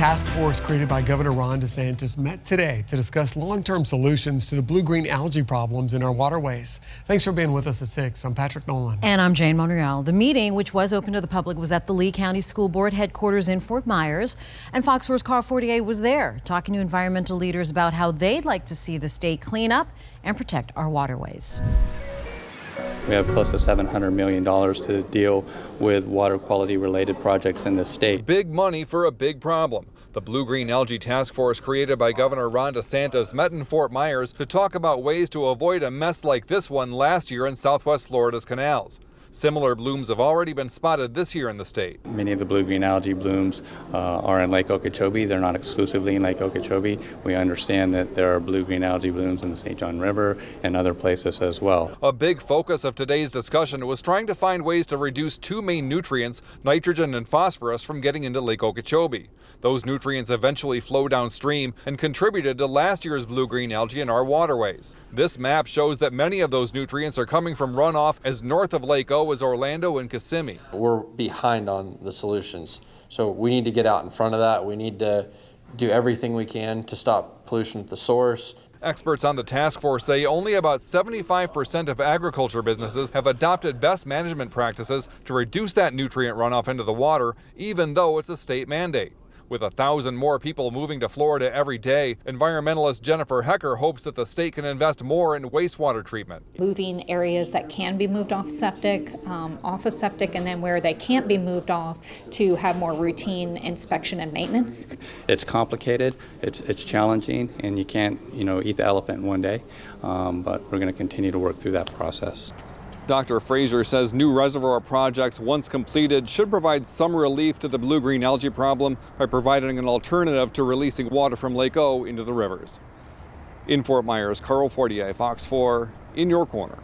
task force created by Governor Ron DeSantis met today to discuss long-term solutions to the blue-green algae problems in our waterways. Thanks for being with us at 6. I'm Patrick Nolan. And I'm Jane Monreal. The meeting, which was open to the public, was at the Lee County School Board headquarters in Fort Myers. And Fox 4's Carl Fortier was there talking to environmental leaders about how they'd like to see the state clean up and protect our waterways. We have close to $700 million to deal with water quality related projects in the state. Big money for a big problem. The Blue-Green Algae Task Force created by Governor Ron DeSantis met in Fort Myers to talk about ways to avoid a mess like this one last year in Southwest Florida's canals. Similar blooms have already been spotted this year in the state. Many of the blue-green algae blooms are in Lake Okeechobee. They're not exclusively in Lake Okeechobee. We understand that there are blue-green algae blooms in the St. John River and other places as well. A big focus of today's discussion was trying to find ways to reduce two main nutrients, nitrogen and phosphorus, from getting into Lake Okeechobee. Those nutrients eventually flow downstream and contributed to last year's blue-green algae in our waterways. This map shows that many of those nutrients are coming from runoff as north of Lake O as Orlando and Kissimmee. We're behind on the solutions, so we need to get out in front of that. We need to do everything we can to stop pollution at the source. Experts on the task force say only about 75% of agriculture businesses have adopted best management practices to reduce that nutrient runoff into the water, even though it's a state mandate. With 1,000 more people moving to Florida every day, environmentalist Jennifer Hecker hopes that the state can invest more in wastewater treatment. Moving areas that can be moved off of septic, and then where they can't be moved off, to have more routine inspection and maintenance. It's complicated, it's challenging, and you can't, eat the elephant in one day, but we're going to continue to work through that process. Dr. Frazier says new reservoir projects, once completed, should provide some relief to the blue-green algae problem by providing an alternative to releasing water from Lake O into the rivers. In Fort Myers, Carl Fortier, Fox 4, in your corner.